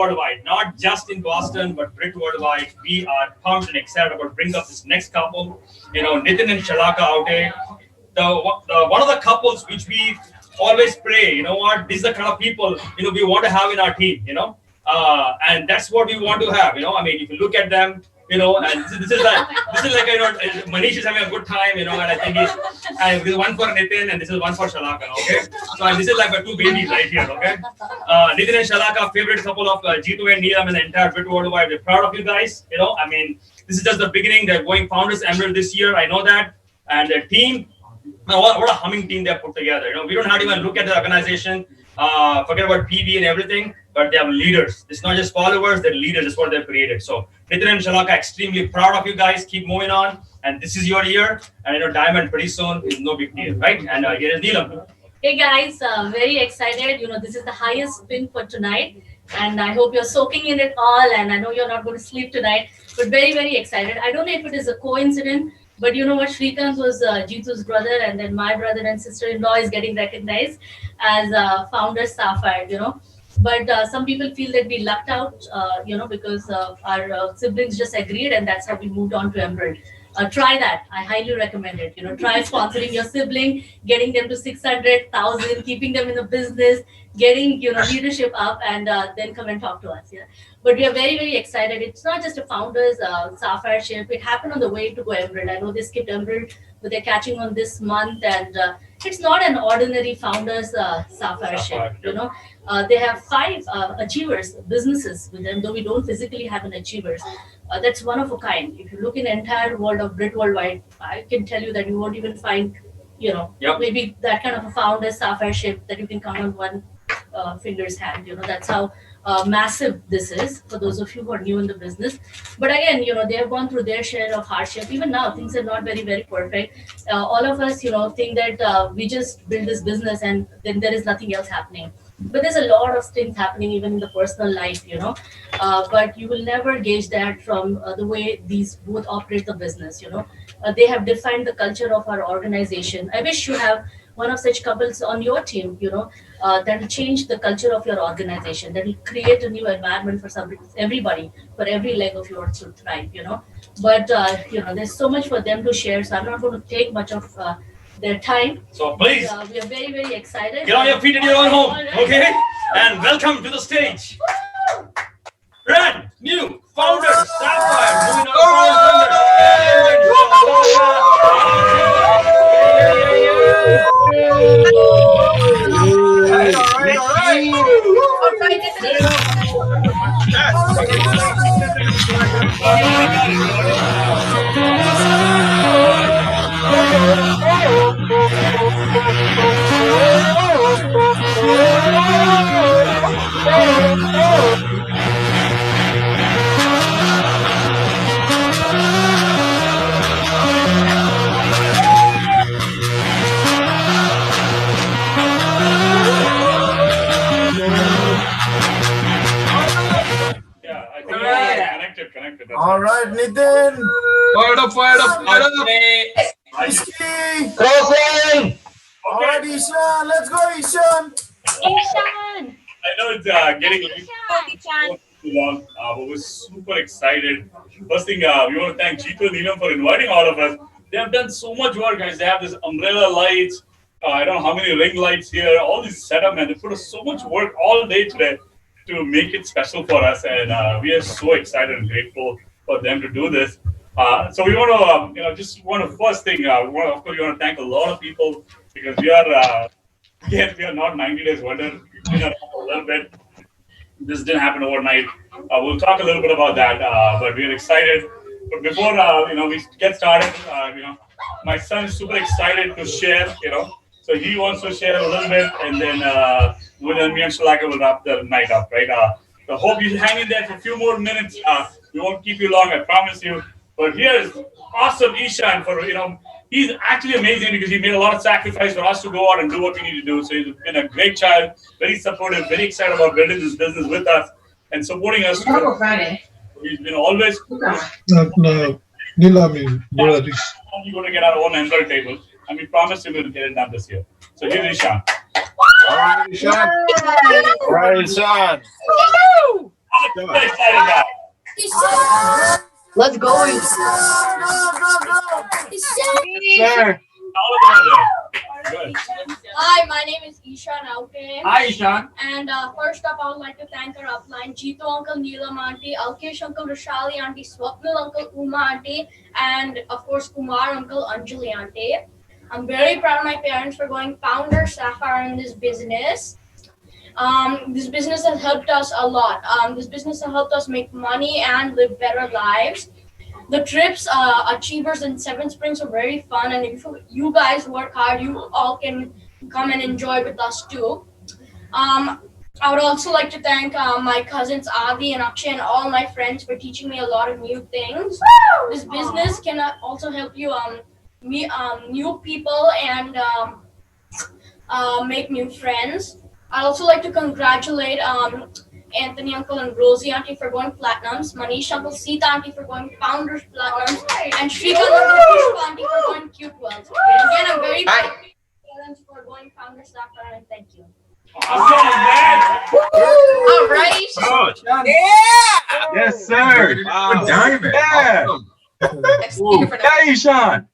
worldwide, not just in Boston, but Brit worldwide. We are pumped and excited about bringing up this next couple. Nitin and Shalaka Awte, the one of the couples which we always pray. You know what? These are the kind of people we want to have in our team. And that's what we want to have. I mean, if you look at them, and this is like Manish is having a good time, and I think this is one for Nitin and this is one for Shalaka. Okay, so this is like two babies right here. Okay, Nitin and Shalaka, favorite couple of Jitu and Neelam and the entire Bit worldwide. We're proud of you guys. I mean, this is just the beginning. They're going Founders Emerald this year. I know that, and their team. What a humming team they have put together. We don't have to even look at the organization, forget about PV and everything, but they have leaders. It's not just followers, they're leaders. That's what they've created. So Nitin and Shalaka, extremely proud of you guys. Keep moving on. And this is your year. And Diamond pretty soon is no big deal, right? And here is Neelam. Hey guys, very excited. This is the highest spin for tonight. And I hope you're soaking in it all. And I know you're not going to sleep tonight, but very, very excited. I don't know if it is a coincidence, but you know what? Shrikant was Jitu's brother, and then my brother and sister-in-law is getting recognized as founder Sapphire, But some people feel that we lucked out, because our siblings just agreed, and that's how we moved on to Emerald. Try that. I highly recommend it. Try sponsoring your sibling, getting them to 600,000, keeping them in the business, getting leadership up, and then come and talk to us. Yeah. But we are very, very excited. It's not just a founders Sapphire ship. It happened on the way to go Emerald. I know they skipped Emerald, but they're catching on this month, and it's not an ordinary founders Sapphire ship. They have 5 achievers, businesses with them, though we don't physically have an achievers. That's one of a kind. If you look in the entire world of Brit worldwide, I can tell you that you won't even find, maybe that kind of a founder Sapphire ship that you can count on one finger's hand. That's how massive this is for those of you who are new in the business. But again, they have gone through their share of hardship. Even now, things are not very, very perfect. All of us, think that we just build this business and then there is nothing else happening. But there's a lot of things happening even in the personal life, but you will never gauge that from the way these both operate the business, They have defined the culture of our organization. I wish you have one of such couples on your team, that will change the culture of your organization, that will create a new environment for everybody, for every leg of yours to thrive, But, there's so much for them to share, so I'm not going to take much of their time. So please, we are very, very excited. Get on your feet in your own home, okay? And welcome to the stage. Brand new founders, Sapphire, moving connected. All right, Nitin. Fired up. Iski. Crossing. All right, Ishan. Let's go, Ishan. Ishan. I know it's getting too long, but we're super excited. First thing, we want to thank Jitu and Neelam for inviting all of us. They have done so much work, guys. They have this umbrella lights. I don't know how many ring lights here. All this setup, man. They put us so much work all day today to make it special for us, and we are so excited and grateful for them to do this. So we want to, just want to first thing, of course, we want to thank a lot of people because we are not 90 days wonder. We've been around a little bit. This didn't happen overnight. We'll talk a little bit about that, but we're excited. But before we get started, my son is super excited to share. So he wants to share a little bit, and then me and Shalaka will wrap the night up, right? So hope you hang in there for a few more minutes. We won't keep you long, I promise you. But here's awesome Ishan for he's actually amazing because he made a lot of sacrifice for us to go out and do what we need to do. So he's been a great child, very supportive, very excited about building this business with us and supporting us. He's been always. No, Nilami, brothers. We're going to get our own Emerald table, and we promise we will get it done this year. So here's Ishan. All right, Ishan. Right, son. Super excited now. Let's go. Go, go, go. Sir. All of them are there. Good. Hi, my name is Ishan Awte. Hi, Ishan. And first up, I would like to thank our upline, Jeetu Uncle, Neelam Auntie, Alkesh Uncle, Rashali Auntie, Swapnil Uncle, Uma Auntie, and of course Kumar Uncle, Anjali Auntie. I'm very proud of my parents for going founder Sapphire in this business. This business has helped us a lot. This business has helped us make money and live better lives. The trips, Achievers and Seven Springs are very fun, and if you guys work hard, you all can come and enjoy with us too. I would also like to thank my cousins Adi and Akshay and all my friends for teaching me a lot of new things. This business can also help you meet new people and make new friends. I'd also like to congratulate Anthony Uncle and Rosie Auntie for going platinums, Manish Uncle, Sita Auntie for going founders platinums, and Shrikant Uncle Pushpa Auntie for going cute worlds. Again, I'm very proud of my parents for going founders Sapphire, and thank you. Awesome, man. All right. Yes, sir. Wow. Diamond. Yeah. Speaker for that. Yeah, Ishan.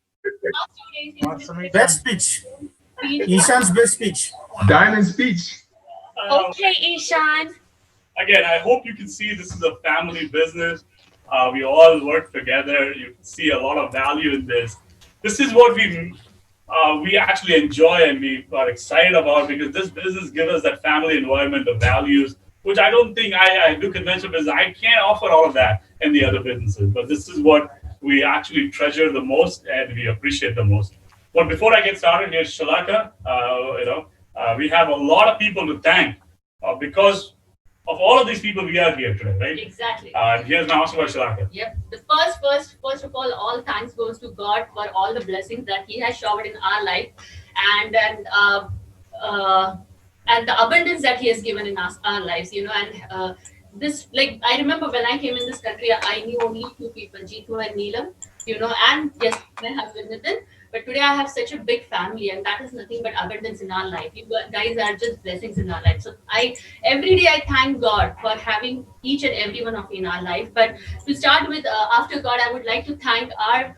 Best speech. Ishan's best speech. Diamond speech. Okay, Ishan. Again, I hope you can see this is a family business. We all work together. You can see a lot of value in this. This is what we actually enjoy and we are excited about, because this business gives us that family environment of values, which I don't think I do conventional business. I can't offer all of that in the other businesses, but this is what we actually treasure the most and we appreciate the most. But before I get started, here's Shalaka. We have a lot of people to thank because of all of these people we are here today, right? Exactly. Here's my answer by Shalaka. Yep. The first of all thanks goes to God for all the blessings that He has showered in our life, and the abundance that He has given in our lives. And this, like, I remember when I came in this country, I knew only two people, Jeetu and Neelam. And yes, my husband Nitin. But today I have such a big family, and that is nothing but abundance in our life. You guys are just blessings in our life. So every day I thank God for having each and every one of you in our life. But to start with, after God, I would like to thank our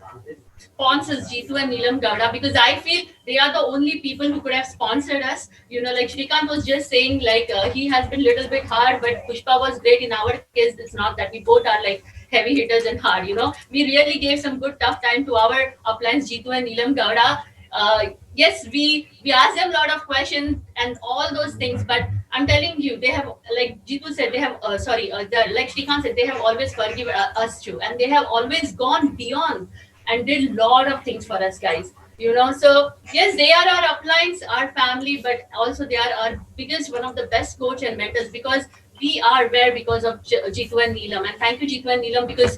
sponsors, Jeetu and Neelam Gowda, because I feel they are the only people who could have sponsored us. Like Shrikant was just saying, like he has been a little bit hard, but Pushpa was great. In our case, it's not that. We both are like heavy hitters and hard. We really gave some good tough time to our uplines, Jeetu and Neelam Gowda. Yes, we asked them a lot of questions and all those things, but I'm telling you, they have, like Jeetu said, they have, like Shrikant said, they have always forgiven us too, and they have always gone beyond and did a lot of things for us, guys. So yes, they are our uplines, our family, but also they are our biggest, one of the best coach and mentors, because we are where because of Jeetu and Neelam. And thank you, Jeetu and Neelam, because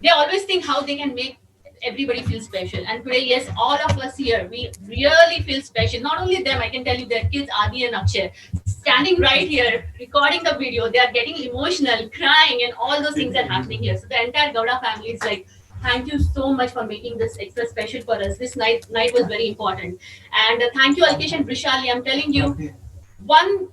they always think how they can make everybody feel special. And today, yes, all of us here, we really feel special. Not only them, I can tell you, their kids, Adi and Akshay, standing right here, recording the video. They are getting emotional, crying, and all those things are happening here. So the entire Gowda family is like, thank you so much for making this extra special for us. This night was very important. And thank you, Alkesh and Brishali. I'm telling you, one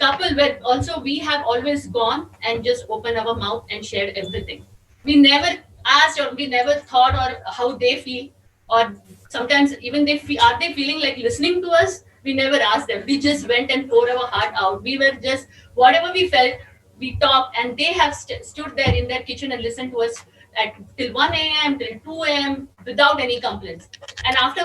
couple where also we have always gone and just opened our mouth and shared everything. We never asked or we never thought or how they feel, or sometimes even are they feeling like listening to us. We never asked them. We just went and poured our heart out. We were just, whatever we felt, we talked, and they have stood there in their kitchen and listened to us till 1 a.m., till 2 a.m. without any complaints. And after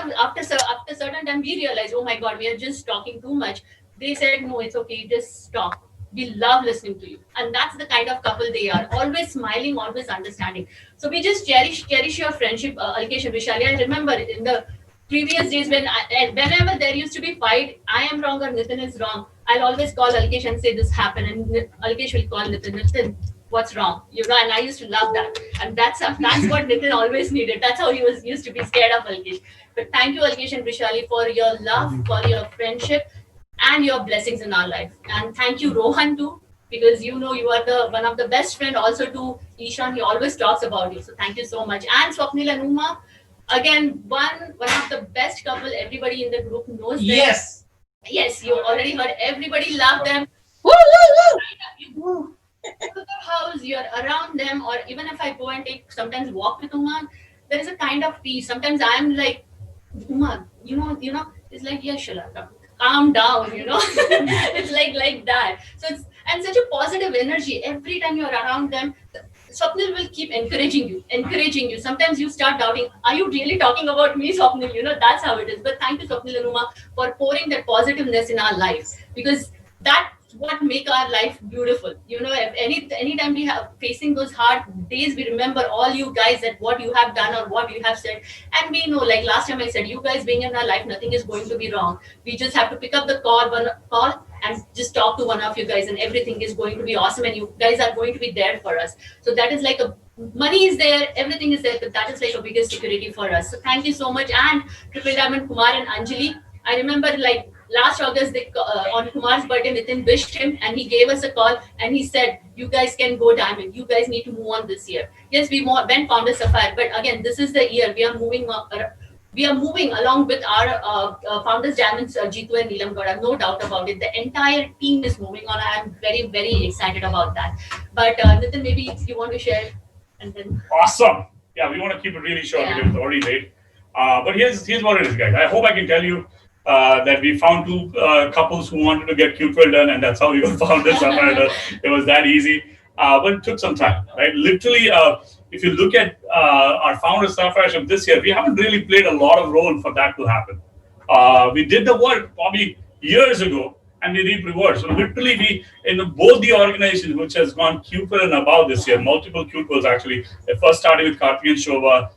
certain time, we realized, oh my God, we are just talking too much. They said, no, it's okay, just stop. We love listening to you. And that's the kind of couple they are. Always smiling, always understanding. So we just cherish your friendship, Alkesh and Vishali. I remember in the previous days whenever there used to be fight, I am wrong or Nitin is wrong, I'll always call Alkesh and say this happened. And Alkesh will call Nitin, what's wrong? And I used to love that. And that's what Nitin always needed. That's how he used to be scared of Alkesh. But thank you, Alkesh and Vishali, for your love, for your friendship, and your blessings in our life. And thank you, Rohan, too, because you are one of the best friend also to Ishan. He always talks about you. So thank you so much. And Swapnil and Uma, again, one of the best couple. Everybody in the group knows them. Yes, you already heard. Everybody loved them. Woo, woo, woo. House, because you're around them, or even if I go and take sometimes walk with Uma, there is a kind of peace. Sometimes I'm like, Uma, it's like, yeah, Shalaka, calm down, it's like that. So it's and such a positive energy every time you're around them. Swapnil will keep encouraging you. Sometimes you start doubting, are you really talking about me, Swapnil? That's how it is. But thank you, Swapnil and Uma, for pouring that positiveness in our lives, because that's what make our life beautiful. If anytime we have facing those hard days, we remember all you guys, that what you have done or what you have said. And we know, like last time I said, you guys being in our life, nothing is going to be wrong. We just have to pick up the call and just talk to one of you guys, and everything is going to be awesome, and you guys are going to be there for us. So that is like money is there, everything is there, but that is like a biggest security for us. So thank you so much. And Triple Diamond, Kumar and Anjali, I remember like last August, on Kumar's birthday, Nitin wished him and he gave us a call and he said, you guys can go diamond. You guys need to move on this year. Yes, we went Founder Sapphire, but again, this is the year we are moving along with our Founders Diamonds, Jeetu and Neelam Gowda, no doubt about it. The entire team is moving on. I am very, very excited about that. But Nitin, maybe you want to share and then. Awesome. Yeah, we want to keep it really short because it's already late. But here's what it is, guys. I hope I can tell you that we found two couples who wanted to get cute well done, and that's how we found this. It was that easy, but it took some time, right? Literally, if you look at our founder Sapphires of this year, we haven't really played a lot of role for that to happen. We did the work probably years ago, and we reap rewards. So literally, we in both the organizations which has gone cute well and above this year, multiple cute wells actually. They first started with Karthik and Shobha.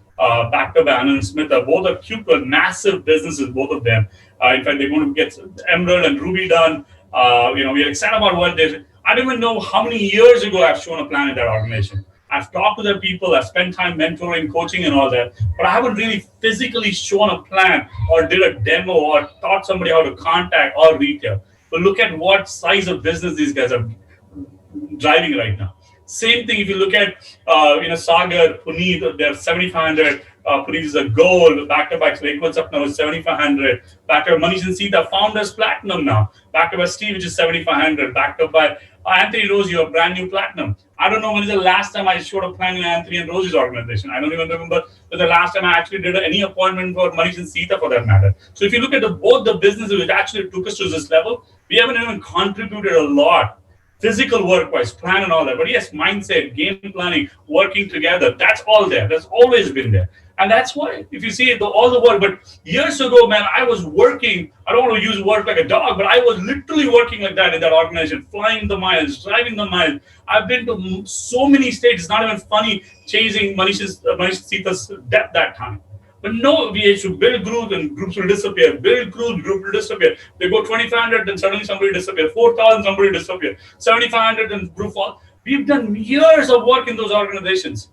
Backed up by Anand and Smith, both are cute, massive businesses, both of them. In fact, they're going to get Emerald and Ruby done. We are excited about what they did. I don't even know how many years ago I've shown a plan in that organization. I've talked to the people, I've spent time mentoring, coaching, and all that, but I haven't really physically shown a plan or did a demo or taught somebody how to contact or retail. But look at what size of business these guys are driving right now. Same thing if you look at Sagar, Puneet, they're 7,500. Puneet is a gold. Backed up by Lakewood's up now is 7,500. Backed up by Manish and Sita, Founders Platinum now. Backed up by Steve, which is 7,500. Backed up by Anthony Rose, you have brand new Platinum. I don't know when is the last time I showed a plan in Anthony and Rose's organization. I don't even remember the last time I actually did any appointment for Manish and Sita for that matter. So if you look at both the businesses which actually took us to this level, we haven't even contributed a lot. Physical work-wise, plan and all that. But yes, mindset, game planning, working together, that's all there. That's always been there. And that's why, if you see all the work, but years ago, man, I was working, I don't want to use work like a dog, but I was literally working like that in that organization, flying the miles, driving the miles. I've been to so many states, it's not even funny chasing Manish Sita's death that time. But no, we should build groups and groups will disappear. Build groups, group will disappear. They go 2,500, then suddenly somebody disappear. 4,000, somebody disappear. 7,500, and group fall. We've done years of work in those organizations.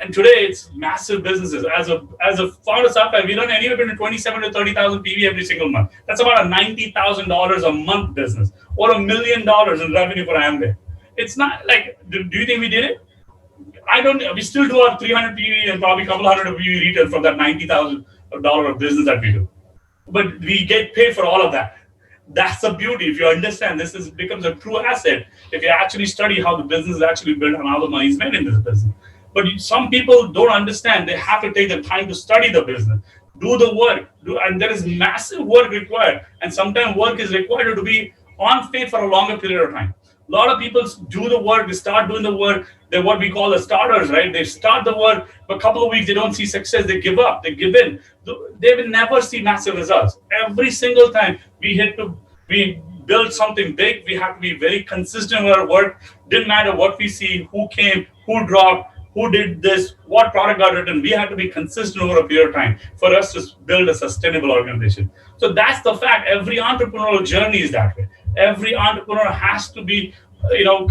And today it's massive businesses. As a founder Sapphire, we run anywhere between 27 to 30,000 PV every single month. That's about a $90,000 a month business or $1 million in revenue for Amway. It's not like, do you think we did it? We still do our 300 PV and probably a couple hundred of PV retail from that $90,000 of business that we do. But we get paid for all of that. That's the beauty. If you understand, becomes a true asset if you actually study how the business is actually built and how the money is made in this business. But some people don't understand. They have to take the time to study the business, do the work, and there is massive work required. And sometimes work is required to be on faith for a longer period of time. A lot of people do the work, they start doing the work, they're what we call the starters, right? They start the work, but a couple of weeks, they don't see success, they give up, they give in. They will never see massive results. Every single time we build something big, we have to be very consistent with our work. Didn't matter what we see, who came, who dropped, who did this, what product got written. We have to be consistent over a period of time for us to build a sustainable organization. So that's the fact. Every entrepreneurial journey is that way. Every entrepreneur has to be,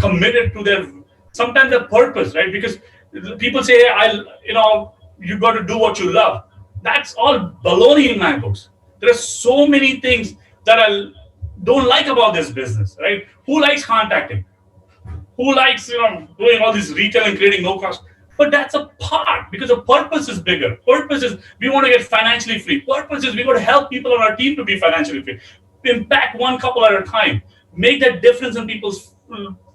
committed to sometimes their purpose, right? Because people say, hey, you got to do what you love. That's all baloney in my books. There are so many things that I don't like about this business, right? Who likes contacting? Who likes, doing all this retail and creating no cost? But that's a part because the purpose is bigger. Purpose is we want to get financially free. Purpose is we want to help people on our team to be financially free. Impact one couple at a time. Make that difference in people's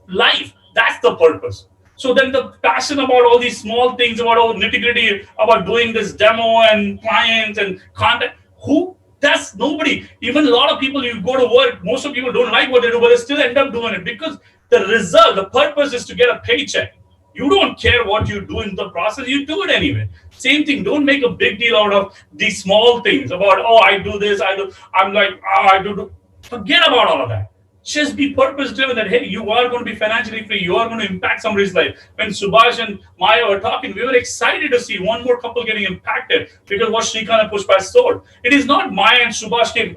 life. That's the purpose. So then the passion about all these small things, about all nitty gritty, about doing this demo and clients and content, who? That's nobody. Even a lot of people, you go to work, most of people don't like what they do, but they still end up doing it because the result, the purpose is to get a paycheck. You don't care what you do in the process, you do it anyway. Same thing, don't make a big deal out of these small things about, oh, I do this, I'm like, oh, I do. Forget about all of that. Just be purpose driven that, hey, you are going to be financially free. You are going to impact somebody's life. When Subhash and Maya were talking, we were excited to see one more couple getting impacted because what Shrikant and Pushpa sold. It is not Maya and Subhash came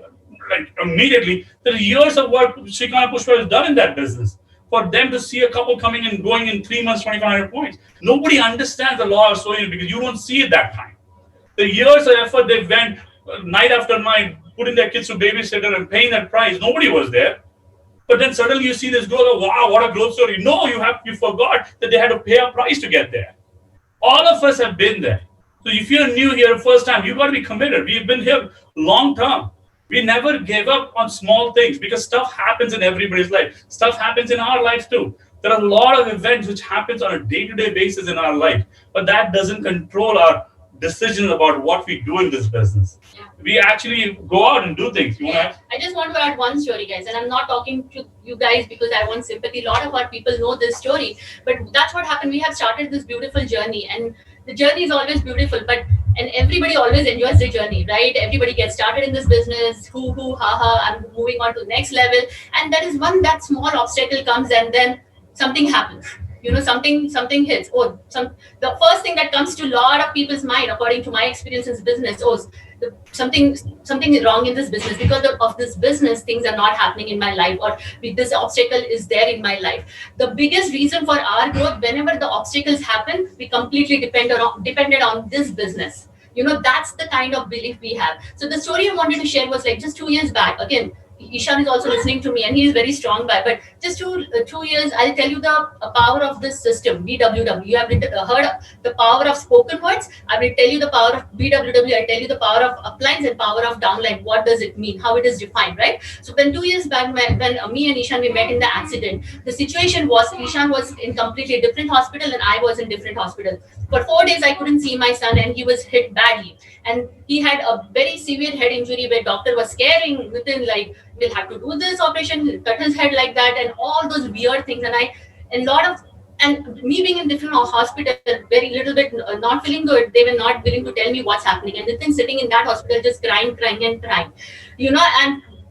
like immediately. There are years of work Shrikant and Pushpa has done in that business. For them to see a couple coming and going in 3 months, 2,500 points. Nobody understands the law of sowing because you don't see it that time. The years of effort they went night after night, putting their kids to babysitter and paying that price, nobody was there. But then suddenly you see this growth, wow, what a growth story. No, you forgot that they had to pay a price to get there. All of us have been there. So if you're new here first time, you've got to be committed. We've been here long term. We never gave up on small things because stuff happens in everybody's life. Stuff happens in our lives too. There are a lot of events which happens on a day-to-day basis in our life, but that doesn't control our decisions about what we do in this business. We actually go out and do things. I just want to add one story, guys, and I'm not talking to you guys because I want sympathy. A lot of our people know this story, but that's what happened. We have started this beautiful journey, and the journey is always beautiful, and everybody always enjoys the journey, right? Everybody gets started in this business, I'm moving on to the next level, and that is when that small obstacle comes, and then something happens. Something hits. The first thing that comes to a lot of people's mind, according to my experience in business, something is wrong in this business. Because of this business, things are not happening in my life, or this obstacle is there in my life. The biggest reason for our growth, whenever the obstacles happen, we completely depended on this business. That's the kind of belief we have. So the story I wanted to share was like just 2 years back. Again, Ishan is also listening to me, and he is very strong by. But just 2 years, I'll tell you the power of this system, BWW. You have heard the power of spoken words. I will tell you the power of BWW. I tell you the power of uplines and power of downline. What does it mean? How it is defined, right? So then 2 years back, when me and Ishan we met in the accident, the situation was Ishan was in completely different hospital and I was in different hospital. For 4 days, I couldn't see my son, and he was hit badly. And he had a very severe head injury where doctor was scaring within like, we'll have to do this operation, cut his head like that, and all those weird things. And me being in different hospital, very little bit not feeling good, they were not willing to tell me what's happening. And Nitin sitting in that hospital just crying. And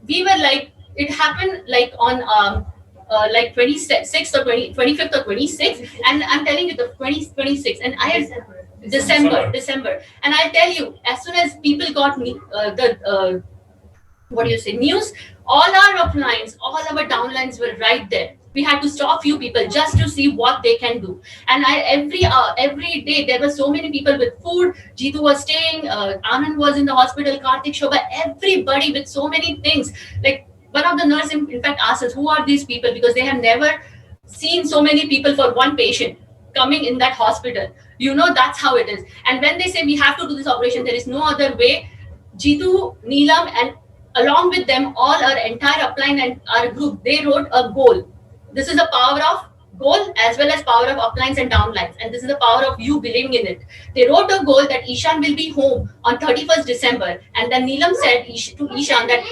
we were like, it happened like on like 26th or 25th or 26th, and I'm telling you the 26th, and I had December, and I tell you, as soon as people got me news, all our uplines, all our downlines were right there. We had to stop few people just to see what they can do. And every day there were so many people with food. Jitu was staying, Anand was in the hospital, Karthik, Shobha, everybody with so many things. Like one of the nurses in fact asked us, who are these people? Because they have never seen so many people for one patient coming in that hospital. That's how it is. And when they say we have to do this operation, there is no other way. Jitu, Neelam, and along with them, all our entire upline and our group, they wrote a goal. This is the power of goal as well as power of uplines and downlines. And this is the power of you believing in it. They wrote a goal that Ishan will be home on 31st December. And then Neelam said to Ishan that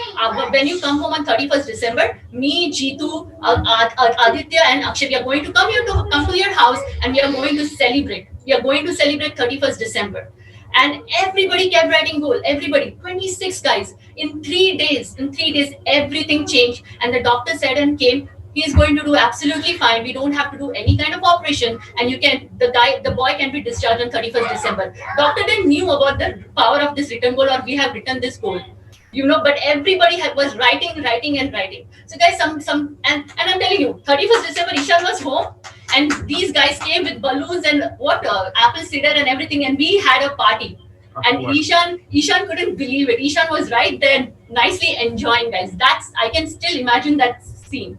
when you come home on 31st December, me, Jitu, Aditya and Akshay, we are going to come to your house, and we are going to celebrate. We are going to celebrate 31st December. And everybody kept writing goal. Everybody, 26 guys. In 3 days, everything changed. And the doctor said and came, he is going to do absolutely fine. We don't have to do any kind of operation, and the boy can be discharged on 31st December. Doctor didn't knew about the power of this written goal, or we have written this goal. But everybody was writing. So guys, and I'm telling you, 31st December, Ishan was home, and these guys came with balloons and apple cider and everything, and we had a party. And Ishan couldn't believe it. Ishan was right there, nicely enjoying, guys. I can still imagine that scene,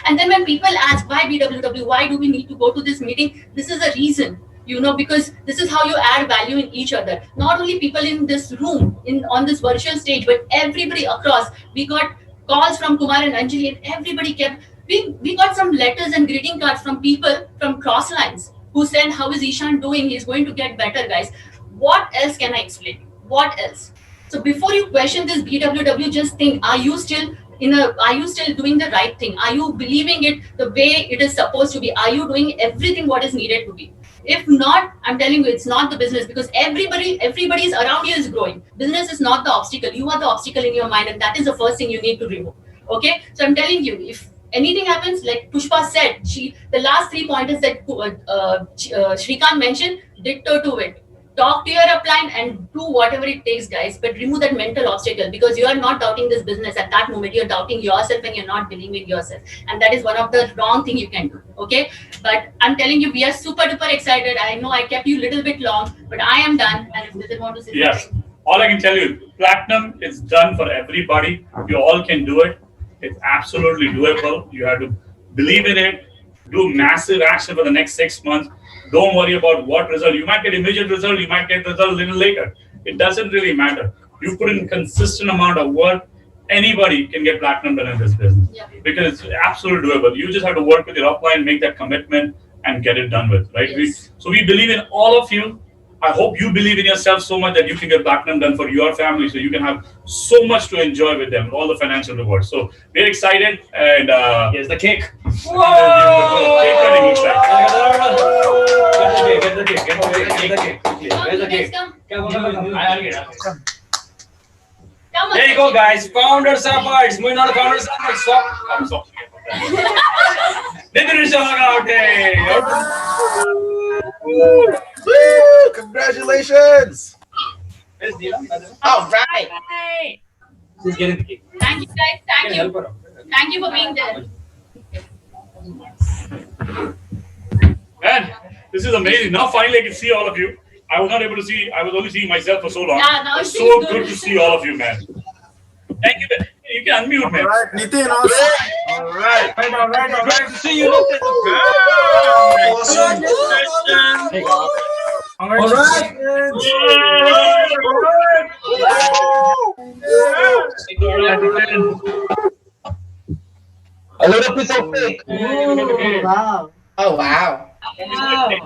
And then when people ask why BWW, why do we need to go to this meeting? This is a reason. Because this is how you add value in each other. Not only people in this room, on this virtual stage, but everybody across. We got calls from Kumar and Anjali, and everybody kept we got some letters and greeting cards from people from cross lines who said, how is Ishan doing? He's going to get better, guys. What else can I explain? What else? So before you question this BWW, just think, are you still doing the right thing? Are you believing it the way it is supposed to be? Are you doing everything what is needed to be? If not, I'm telling you, it's not the business, because everybody's around you is growing. Business is not the obstacle. You are the obstacle in your mind, and that is the first thing you need to remove. Okay? So I'm telling you, if anything happens, like Pushpa said, the last 3 pointers that Shrikant mentioned, ditto to it. Talk to your upline and do whatever it takes, guys, but remove that mental obstacle, because you are not doubting this business at that moment. You're doubting yourself and you're not believing yourself. And that is one of the wrong thing you can do. Okay. But I'm telling you, we are super duper excited. I know I kept you a little bit long, but I am done. And if Nitin want to say yes, all I can tell you, platinum is done for everybody. You all can do it. It's absolutely doable. You have to believe in it. Do massive action for the next 6 months. Don't worry about what result. You might get immediate result. You might get result a little later. It doesn't really matter. You put in consistent amount of work. Anybody can get platinum done in this business, because it's absolutely doable. You just have to work with your upline, make that commitment, and get it done with. Right? Yes. We believe in all of you. I hope you believe in yourself so much that you can get platinum done for your family, so you can have so much to enjoy with them, all the financial rewards. So we're excited, and here's the cake. Whoa! Cake cutting looks like. Get the cake. Where's the cake? Come on. There you go, guys. Founder Sapphires. Moving on to Founder Sapphires. Stop. Nitin Shalaka Awte. Woo! Congratulations! All right. Hi. She's getting the cake. Thank you, guys. Thank Help you. her out. Thank you for being there. Man, this is amazing. Now finally I can see all of you. I was not able to see. I was only seeing myself for so long. Yeah, now It's it's so good. good to see all of you, man. Thank you. You can unmute, man. All right, Nitin, awesome. All right. Great to see you. Awesome. All right. A little piece of cake. Wow. Oh, wow. Nice.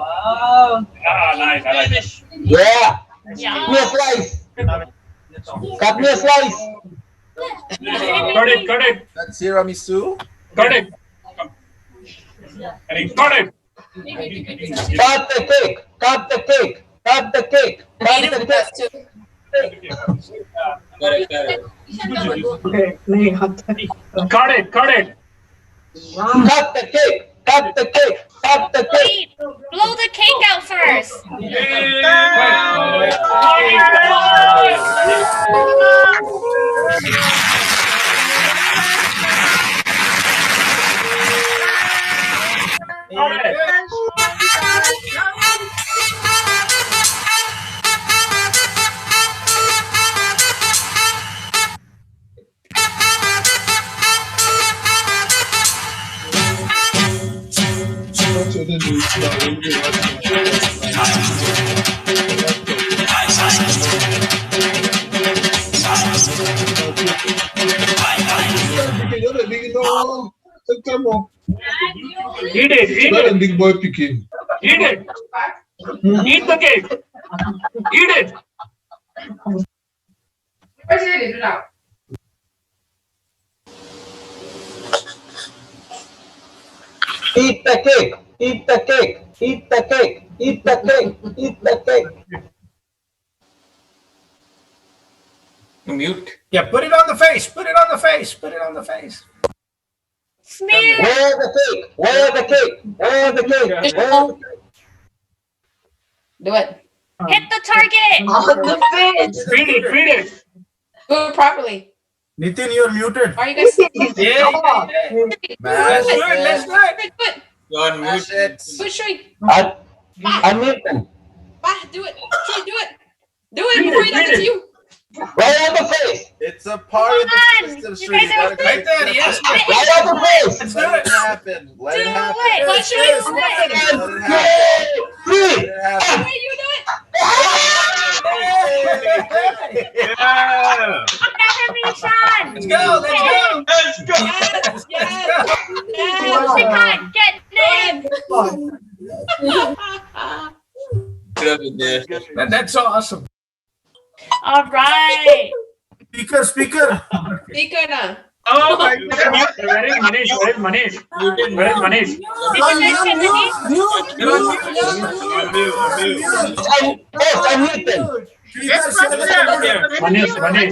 I like it. Yeah. Yeah. Cut me a slice. Cut me a slice. Cut it. That's tiramisu. Cut it. And he cut it. Cut the cake. Cut the cake. Cut the cake. Cut Native the with cake. us too. Cut it. Cut the cake. Cut the cake. Cut the cake. Wait, blow the cake out first. Eat it. Not a big boy picking. Eat it. Eat the cake. Eat it. Where's your get it out? Eat the cake. Eat the cake. Eat the cake. Eat the cake. Eat the cake. Mute. Yeah, put it on the face. Put it on the face. Put it on the face. Smear. Where the cake? Where the cake? Where the cake? Where the cake? Do it. Hit the target. On the face. Feed it. Do it properly. Nitin, you're muted. Are you guys seeing? Yeah. Let's do it. Let's do it. Do it. You're on mute. Do it, Shree. Unmute them. Do it. Shree, do it. Do it before he does it to you. Right on the face. It's a part of the system, You Sri. guys are Right there, yes. Right on the face. Let's do it. happen. Let it happen. Do it. What, Shree? Let it happen. Three. Let it happen. Hey, you do it. Yeah. Congratulations. Let's go. Let's go. Let's go. Yes. Yes. Yes. That's awesome. All right. Speaker. Speaker na. Oh my God. Where is Manish? Where is Manish? Where is Manish? Manish.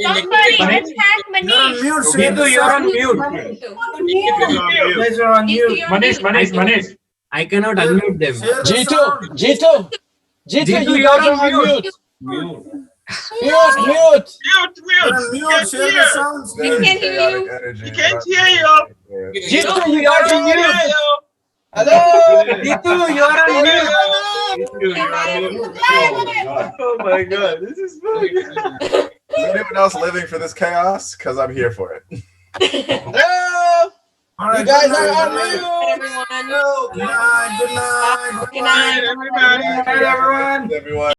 Somebody attack Manish. Jitu, you're on mute. You guys are on mute. Manish. I cannot unmute them. Jitu, Jitu, you're on mute. mute. You're on mute. Share the sounds. We can't hear you. We can't hear you. Jitu, you're on mute. Hello. Jitu, you're on mute. Oh my God, this is funny. Is anyone else living for this chaos? Because I'm here for it. Hello. All right, You guys good are night, on mute. Everyone. Good night. Good night. Good night, everyone. Good night, everyone. Everyone.